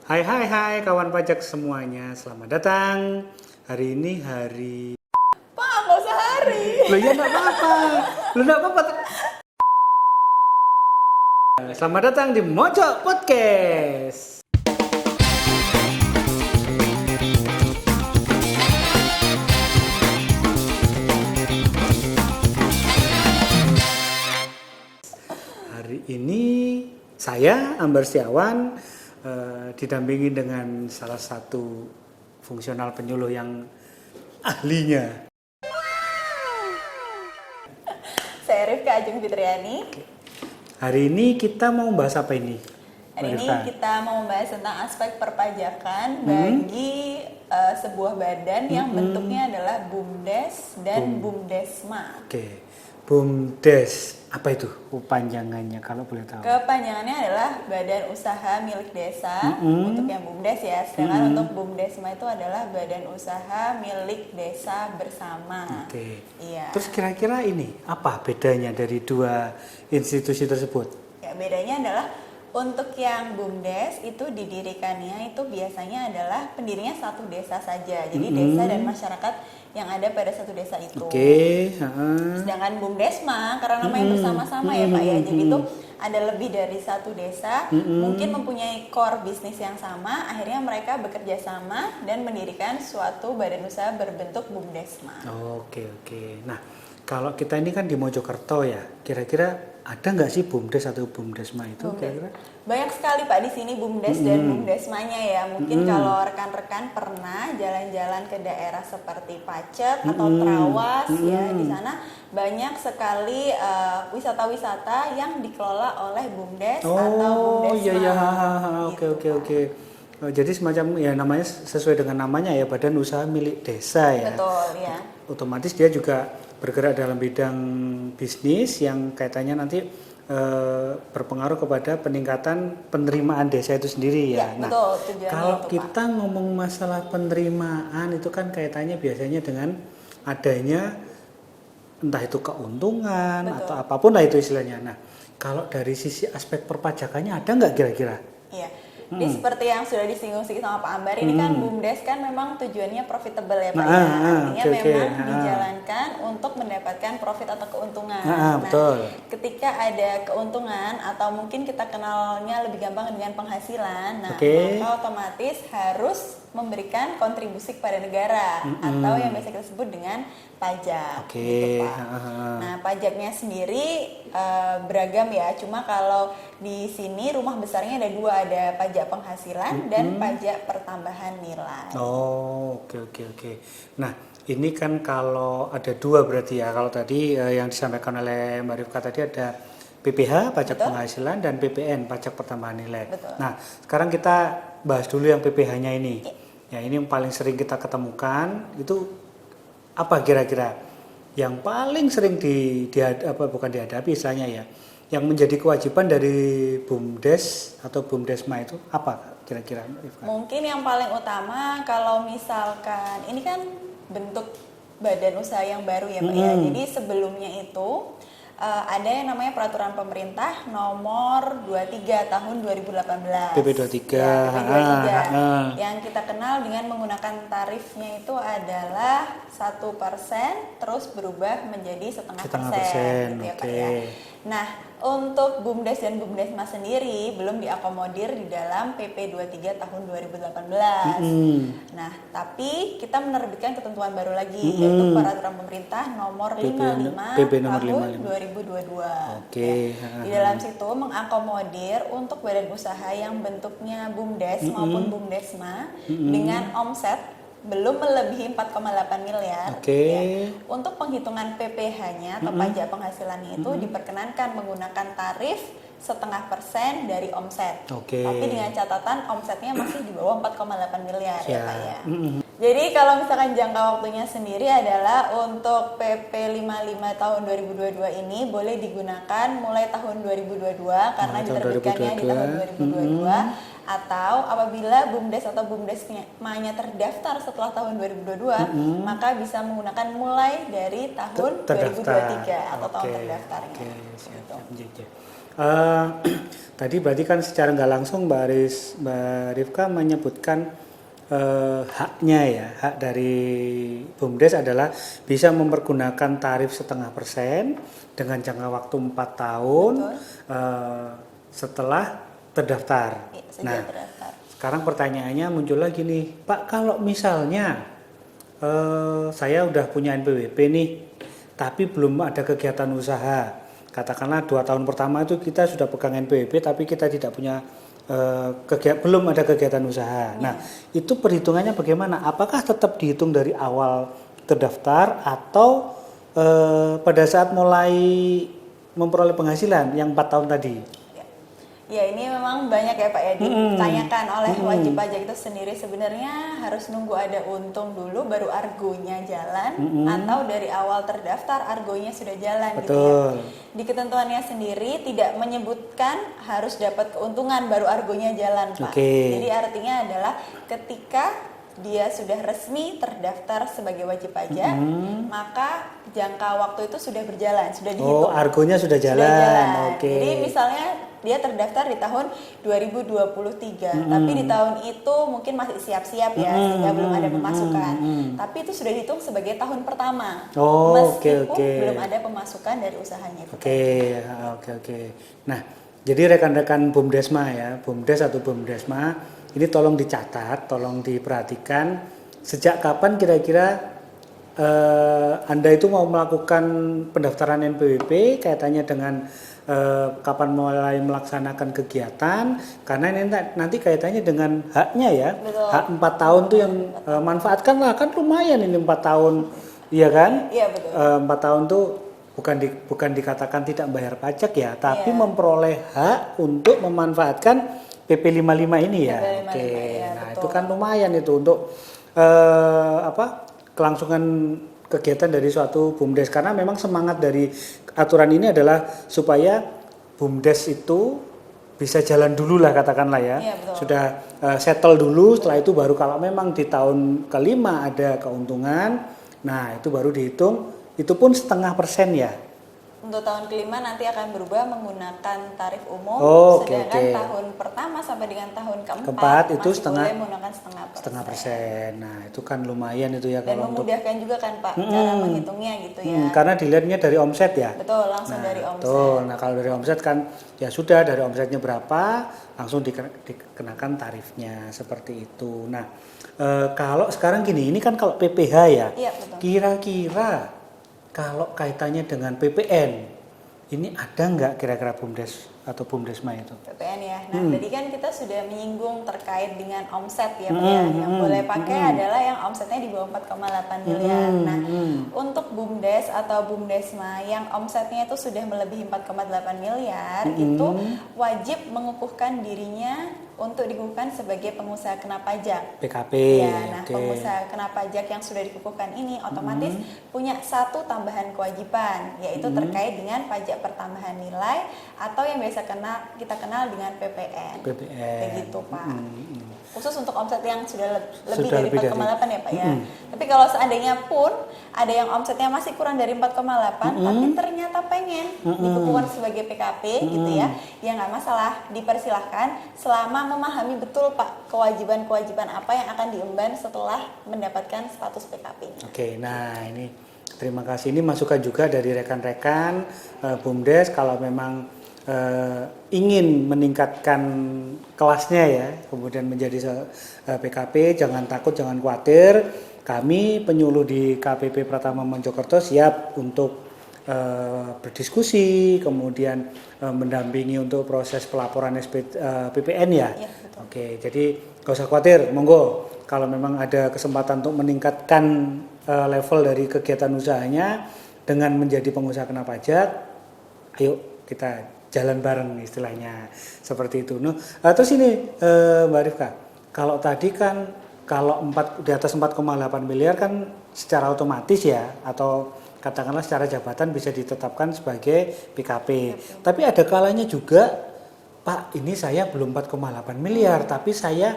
Hai hai hai kawan pajak semuanya, selamat datang. Hari ini hari... Pak, nggak usah hari. Loh ya enggak apa-apa. Loh enggak apa-apa. Selamat datang di Mojo Podcast. Hari ini saya Ambar Setiawan didampingi dengan salah satu fungsional penyuluh yang ahlinya. Saya Rifka Ajeng Fitriani. Hari ini kita mau bahas apa ini? Hari ini Rifka? kita mau membahas tentang aspek perpajakan bagi sebuah badan yang bentuknya adalah BUMDes dan BUMDesma. Oke, BUMDes. Apa itu panjangannya kalau boleh tahu? Kepanjangannya adalah Badan Usaha Milik Desa untuk yang BUMDes ya. Sedangkan untuk BUMDesma itu adalah Badan Usaha Milik Desa Bersama. Oke. Iya. Terus kira-kira ini apa bedanya dari dua institusi tersebut? Ya, bedanya adalah untuk yang BUMDes itu didirikannya itu biasanya adalah pendirinya satu desa saja. Jadi desa dan masyarakat yang ada pada satu desa itu. Oke. Sedangkan BUMDesma karena namanya bersama-sama ya Pak ya. Jadi itu ada lebih dari satu desa, mungkin mempunyai core bisnis yang sama, akhirnya mereka bekerja sama dan mendirikan suatu badan usaha berbentuk BUMDesma. Oke. Nah, kalau kita ini kan di Mojokerto ya, kira-kira ada nggak sih BUMDes atau BUMDesma itu kira-kira? Banyak sekali Pak di sini BUMDes dan BUMDesmanya ya. Mungkin kalau rekan-rekan pernah jalan-jalan ke daerah seperti Pacet atau Trawas ya, di sana banyak sekali wisata-wisata yang dikelola oleh BUMDes atau BUMDesma. Iya. Gitu, Oke. Jadi semacam ya namanya sesuai dengan namanya ya, Badan Usaha Milik Desa ya. Betul ya. Otomatis dia juga bergerak dalam bidang bisnis yang kaitannya nanti berpengaruh kepada peningkatan penerimaan desa itu sendiri ya. Ya, betul, tujuannya kalau itu, kita Pak. ngomong masalah penerimaan itu kan kaitannya biasanya dengan adanya entah itu keuntungan Betul. atau apapun lah itu istilahnya. Nah, kalau dari sisi aspek perpajakannya ada nggak kira-kira? Iya. Jadi seperti yang sudah disinggung sedikit sama Pak Ambar, ini kan BUMDes kan memang tujuannya profitable ya Pak ya. Artinya memang dijalankan untuk mendapatkan profit atau keuntungan. Betul. Ketika ada keuntungan atau mungkin kita kenalnya lebih gampang dengan penghasilan, nah maka otomatis harus memberikan kontribusi kepada negara atau yang biasa kita sebut dengan pajak. Gitu, Pak. Nah, pajaknya sendiri beragam ya. Cuma kalau di sini rumah besarnya ada dua, ada pajak penghasilan dan pajak pertambahan nilai. Oke. Nah, ini kan kalau ada dua berarti ya. Kalau tadi yang disampaikan oleh Mbak Rifka tadi ada PPH, pajak penghasilan, dan PPN, pajak pertambahan nilai. Betul. Nah, sekarang kita bahas dulu yang PPH-nya ini. Ya, ini yang paling sering kita ketemukan itu apa kira-kira? Yang paling sering bukan dihadapi istilahnya ya, yang menjadi kewajiban dari BUMDes atau BUMDesma itu apa kira-kira? Mungkin yang paling utama kalau misalkan ini kan bentuk badan usaha yang baru ya Pak ya. Jadi sebelumnya itu ada yang namanya peraturan pemerintah nomor 23 tahun 2018. PP 23. Ya, PP 23. Yang kita kenal dengan menggunakan tarifnya itu adalah 1% terus berubah menjadi setengah persen gitu ya Pak ya. Nah, untuk BUMDes dan BUMDesma sendiri belum diakomodir di dalam PP 23 tahun 2018. Nah, tapi kita menerbitkan ketentuan baru lagi yaitu peraturan pemerintah nomor 55 PP nomor tahun 55. 2022. Oke. Ya. Di dalam situ mengakomodir untuk badan usaha yang bentuknya BUMDes maupun BUMDesma dengan omset belum melebihi 4,8 miliar. Ya. Untuk penghitungan PPh-nya atau pajak penghasilannya itu diperkenankan menggunakan tarif 0,5% dari omset. Tapi dengan catatan omsetnya masih di bawah 4,8 miliar ya Pak ya. Jadi kalau misalkan jangka waktunya sendiri adalah untuk PP 55 tahun 2022 ini boleh digunakan mulai tahun 2022 karena diterbitkannya di tahun 2022. Atau apabila BUMDes atau BUMDesma-nya terdaftar setelah tahun 2022, maka bisa menggunakan mulai dari tahun 2023 atau tahun terdaftarnya. Tadi berarti kan secara nggak langsung Mbak Rifka menyebutkan haknya ya, hak dari BUMDes adalah bisa mempergunakan tarif 0,5% dengan jangka waktu 4 tahun setelah terdaftar. Sejak terdaftar. Sekarang pertanyaannya muncul lagi nih, Pak, kalau misalnya saya udah punya NPWP nih, tapi belum ada kegiatan usaha. Katakanlah 2 tahun pertama itu kita sudah pegang NPWP, tapi kita tidak punya belum ada kegiatan usaha. Nah, itu perhitungannya bagaimana? Apakah tetap dihitung dari awal terdaftar atau pada saat mulai memperoleh penghasilan yang 4 tahun tadi? Ya, ini memang banyak ya Pak ya ditanyakan oleh wajib pajak itu sendiri. Sebenarnya harus nunggu ada untung dulu baru argonya jalan, atau dari awal terdaftar argonya sudah jalan. Betul. Gitu ya. Di ketentuannya sendiri tidak menyebutkan harus dapat keuntungan baru argonya jalan Pak. Jadi artinya adalah ketika dia sudah resmi terdaftar sebagai wajib pajak, maka jangka waktu itu sudah berjalan, sudah dihitung. Oh, argonya sudah jalan. Jadi misalnya dia terdaftar di tahun 2023, tapi di tahun itu mungkin masih siap-siap ya, sehingga belum ada pemasukan. Tapi itu sudah dihitung sebagai tahun pertama, meskipun belum ada pemasukan dari usahanya. Oke. Nah, jadi rekan-rekan BUMDesma ya, BUMDes atau BUMDesma, ini tolong dicatat, tolong diperhatikan sejak kapan kira-kira Anda itu mau melakukan pendaftaran NPWP kaitannya dengan kapan mulai melaksanakan kegiatan, karena ini nanti kaitannya dengan haknya ya. Betul. Hak 4 tahun tuh yang manfaatkanlah, kan lumayan ini 4 tahun, iya kan? Iya betul. 4 tahun tuh bukan dikatakan tidak bayar pajak ya, tapi memperoleh hak untuk memanfaatkan PP 55 ini ya. Oke. Nah, itu kan lumayan itu untuk kelangsungan kegiatan dari suatu BUMDes, karena memang semangat dari aturan ini adalah supaya BUMDes itu bisa jalan dulu lah, katakanlah ya. Sudah settle dulu, setelah itu baru kalau memang di tahun kelima ada keuntungan, nah itu baru dihitung, itu pun 0,5% ya. Untuk tahun kelima nanti akan berubah menggunakan tarif umum, sedangkan tahun pertama sampai dengan tahun keempat itu masih boleh menggunakan 0,5%. Nah, itu kan lumayan itu ya. Dan kalau memudahkan juga kan Pak cara menghitungnya gitu ya. Karena dilihatnya dari omset ya. Betul, langsung dari omset. Betul. Nah, kalau dari omset kan ya sudah, dari omsetnya berapa langsung dikenakan tarifnya seperti itu. Nah, kalau sekarang gini, ini kan kalau PPh ya. Iya, betul. Kira-kira kalau kaitannya dengan PPN, ini ada nggak kira-kira BUMDes atau BUMDesma itu? PPN ya. Nah, tadi kan kita sudah menyinggung terkait dengan omset ya, Pak ya. Yang boleh pakai adalah yang omsetnya di bawah 4,8 miliar. Nah, untuk BUMDes atau BUMDesma yang omsetnya itu sudah melebihi 4,8 miliar, itu wajib mengukuhkan dirinya untuk dikukuhkan sebagai pengusaha kena pajak. PKP. Ya, nah pengusaha kena pajak yang sudah dikukuhkan ini otomatis punya satu tambahan kewajiban, yaitu terkait dengan pajak pertambahan nilai atau yang biasa kita kenal dengan PPN. Begitu Pak. Khusus untuk omset yang sudah lebih dari 4,8 ya Pak ya. Tapi kalau seandainya pun ada yang omsetnya masih kurang dari 4,8 tapi ternyata pengen dikukuhkan sebagai PKP gitu ya, ya nggak masalah, dipersilahkan selama memahami betul Pak kewajiban-kewajiban apa yang akan diemban setelah mendapatkan status PKP. Oke, nah ini terima kasih, ini masukan juga dari rekan-rekan BUMDes kalau memang ingin meningkatkan kelasnya ya, kemudian menjadi PKP, jangan takut, jangan khawatir. Kami penyuluh di KPP Pratama Mojokerto siap untuk berdiskusi, kemudian mendampingi untuk proses pelaporan PPN ya. Ya Oke, jadi gak usah khawatir, monggo. Kalau memang ada kesempatan untuk meningkatkan level dari kegiatan usahanya dengan menjadi pengusaha kena pajak, ayo kita jalan bareng istilahnya seperti itu. Nah, terus ini Mbak Rifka, kalau tadi kan kalau di atas 4,8 miliar kan secara otomatis ya, atau katakanlah secara jabatan bisa ditetapkan sebagai PKP. Tapi ada kalanya juga, Pak, ini saya belum 4,8 miliar, tapi saya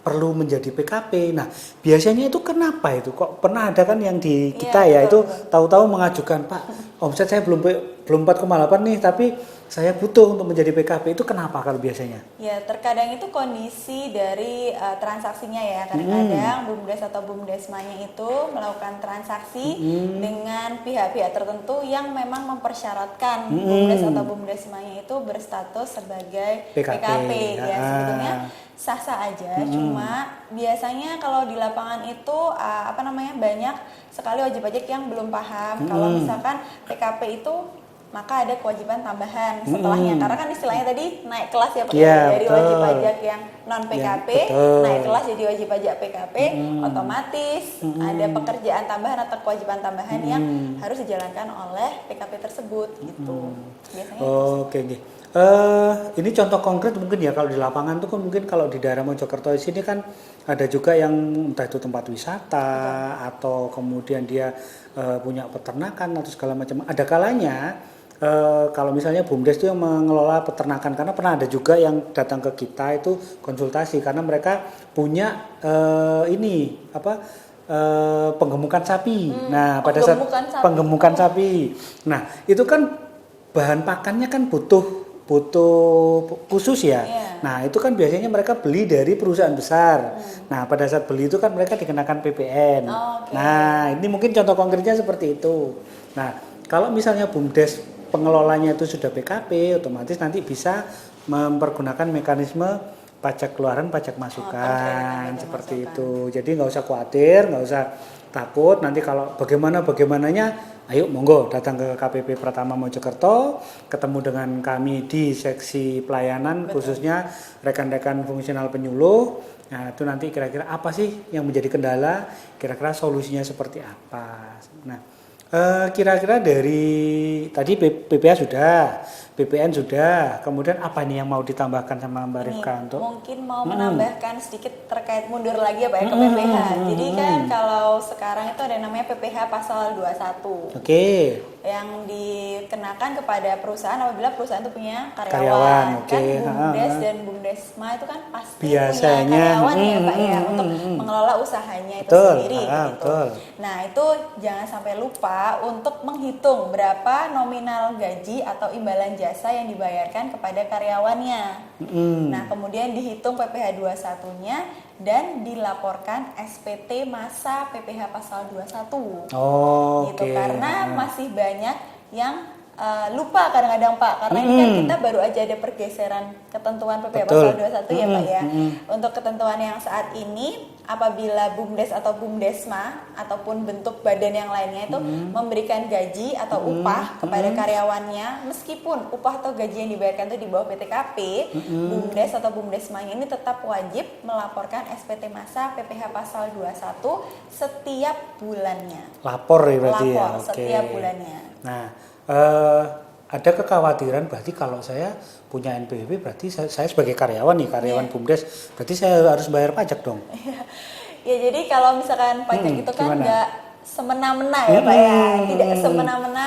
perlu menjadi PKP. Nah, biasanya itu kenapa itu? Kok pernah ada kan yang di kita ya, itu tahu-tahu mengajukan, Pak, omset saya belum 4,8 nih, tapi saya butuh untuk menjadi PKP itu kenapa kalau biasanya? Ya, terkadang itu kondisi dari transaksinya ya. Kadang-kadang BUMDes atau BUMDesmanya itu melakukan transaksi dengan pihak-pihak tertentu yang memang mempersyaratkan BUMDes atau BUMDesmanya itu berstatus sebagai PKP. Ya, sebetulnya sah-sah aja. Cuma biasanya kalau di lapangan itu banyak sekali wajib pajak yang belum paham kalau misalkan PKP itu maka ada kewajiban tambahan setelahnya. Karena kan istilahnya tadi naik kelas ya Pak, dari betul. wajib pajak yang non PKP naik kelas jadi wajib pajak PKP, otomatis ada pekerjaan tambahan atau kewajiban tambahan yang harus dijalankan oleh PKP tersebut gitu. Biasanya Oke. Ini contoh konkret mungkin ya kalau di lapangan tuh kan mungkin kalau di daerah Mojokerto di sini kan ada juga yang entah itu tempat wisata atau kemudian dia punya peternakan atau segala macam. Ada kalanya kalau misalnya BUMDes itu yang mengelola peternakan, karena pernah ada juga yang datang ke kita itu konsultasi karena mereka punya penggemukan sapi. Nah, pada saat penggemukan sapi. Nah, itu kan bahan pakannya kan butuh khusus ya. Nah, itu kan biasanya mereka beli dari perusahaan besar. Nah, pada saat beli itu kan mereka dikenakan PPN. Nah, ini mungkin contoh konkretnya seperti itu. Nah, kalau misalnya BUMDes pengelolanya itu sudah PKP, otomatis nanti bisa mempergunakan mekanisme pajak keluaran, pajak masukan, seperti itu. Jadi nggak usah khawatir, nggak usah takut. Nanti kalau bagaimananya, ayo monggo datang ke KPP Pratama Mojokerto, ketemu dengan kami di seksi pelayanan, khususnya rekan-rekan fungsional penyuluh. Nah, itu nanti kira-kira apa sih yang menjadi kendala, kira-kira solusinya seperti apa. Nah, kira-kira dari tadi PPA sudah, PPN sudah, kemudian apa nih yang mau ditambahkan sama Mbak Rifka untuk? Mungkin mau menambahkan sedikit terkait mundur lagi ya Pak ya ke PPH. Jadi kan kalau sekarang itu ada namanya PPH pasal 21. Yang dikenakan kepada perusahaan apabila perusahaan itu punya karyawan. Kan BUMDes dan BUMDesma itu kan pasti biasanya punya karyawan ya Pak ya untuk mengelola usahanya itu sendiri gitu. Nah, itu jangan sampai lupa untuk menghitung berapa nominal gaji atau imbalan jasa yang dibayarkan kepada karyawannya. Nah, kemudian dihitung PPH 21-nya dan dilaporkan SPT masa PPH pasal 21. Gitu. Karena masih banyak yang lupa kadang-kadang Pak, karena ini kan kita baru aja ada pergeseran ketentuan PPH pasal 21 ya Pak ya. Untuk ketentuan yang saat ini apabila BUMDes atau BUMDesma ataupun bentuk badan yang lainnya itu memberikan gaji atau upah kepada karyawannya, meskipun upah atau gaji yang dibayarkan itu di bawah PTKP, BUMDes atau BUMDesmanya ini tetap wajib melaporkan SPT masa PPH pasal 21 setiap bulannya. Lapor ya berarti ya. Setiap bulannya. Nah, ada kekhawatiran berarti kalau saya punya NPWP berarti saya sebagai karyawan nih, karyawan BUMDes, berarti saya harus bayar pajak dong. Ya, jadi kalau misalkan pajak itu kan nggak semena-mena ya Pak ya, tidak semena-mena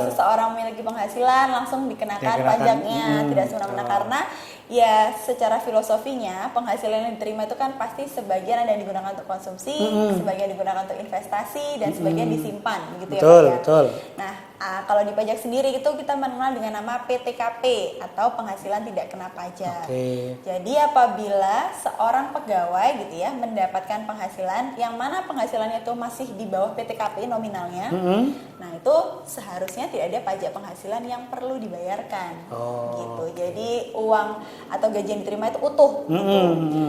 seseorang memiliki penghasilan langsung dikenakan pajaknya, tidak semena-mena karena ya secara filosofinya penghasilan yang diterima itu kan pasti sebagian ada yang digunakan untuk konsumsi, sebagian digunakan untuk investasi dan sebagian disimpan begitu ya Pak ya. Betul. Nah, kalau di pajak sendiri itu kita mengenal dengan nama PTKP atau penghasilan tidak kena pajak. Jadi apabila seorang pegawai gitu ya mendapatkan penghasilan yang mana penghasilannya itu masih di bawah PTKP nominalnya, nah itu seharusnya tidak ada pajak penghasilan yang perlu dibayarkan. Gitu. Jadi uang atau gaji yang diterima itu utuh. Gitu.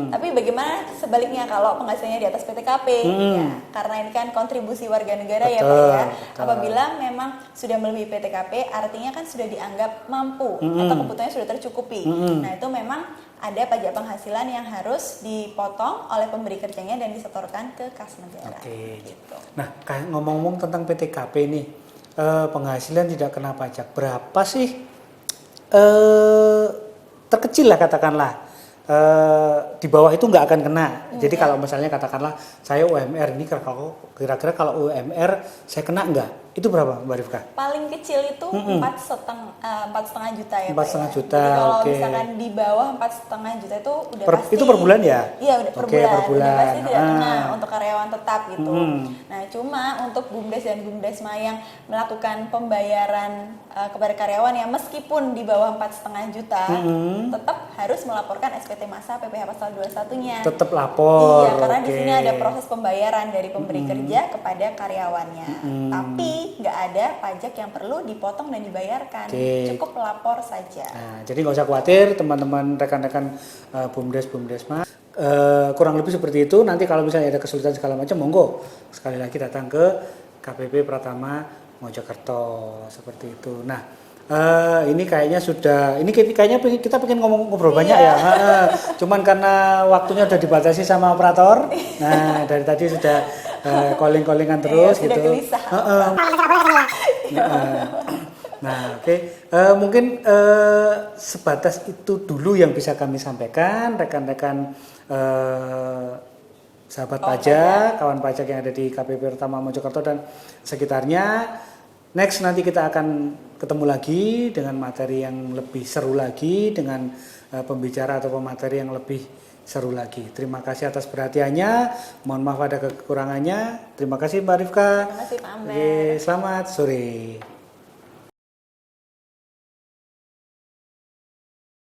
Tapi bagaimana sebaliknya kalau penghasilannya di atas PTKP? Ya, karena ini kan kontribusi warga negara ya Pak ya. Apabila memang sudah melebihi PTKP, artinya kan sudah dianggap mampu atau kebutuhannya sudah tercukupi. Nah, itu memang ada pajak penghasilan yang harus dipotong oleh pemberi kerjanya dan disetorkan ke kas negara. Gitu. Nah, kayak ngomong-ngomong tentang PTKP nih, penghasilan tidak kena pajak, berapa sih terkecil lah katakanlah, di bawah itu nggak akan kena. Jadi kalau misalnya katakanlah saya UMR ini kira-kira kalau UMR saya kena nggak? itu berapa Mbak Rifka? Paling kecil itu 4,5 juta ya. 4,5 juta. Jadi kalau Oke. misalkan di bawah 4,5 juta itu udah pasti. Itu per bulan ya? Iya udah per Oke, bulan. per bulan. Udah pasti tidak kena untuk karyawan tetap gitu. Nah cuma untuk BUMDes dan BUMDesma yang melakukan pembayaran kepada karyawan ya meskipun di bawah 4,5 juta, tetap harus melaporkan SPT Masa PPh Pasal 21-nya. Tetap lapor. Iya, karena di Oke. sini ada proses pembayaran dari pemberi kerja kepada karyawannya. Tapi nggak ada pajak yang perlu dipotong dan dibayarkan. Oke. Cukup lapor saja. Nah, jadi nggak usah khawatir teman-teman rekan-rekan BUMDes BUMDesma. Kurang lebih seperti itu. Nanti kalau misalnya ada kesulitan segala macam, monggo sekali lagi datang ke KPP Pratama Mojokerto seperti itu. Nah, ini kayaknya kayaknya kita pengen ngobrol banyak ya. Cuman karena waktunya udah dibatasi sama operator. Nah, dari tadi sudah calling-callingan terus sudah gitu. gelisah. Nah, oke. Mungkin sebatas itu dulu yang bisa kami sampaikan, rekan-rekan sahabat pajak, kawan pajak yang ada di KPP Pratama Mojokerto dan sekitarnya. Next nanti kita akan ketemu lagi dengan materi yang lebih seru lagi, dengan pembicara atau pemateri yang lebih seru lagi. Terima kasih atas perhatiannya. Mohon maaf ada kekurangannya. Terima kasih Mbak Rifka. Terima kasih Pak Amber. Oke, selamat sore.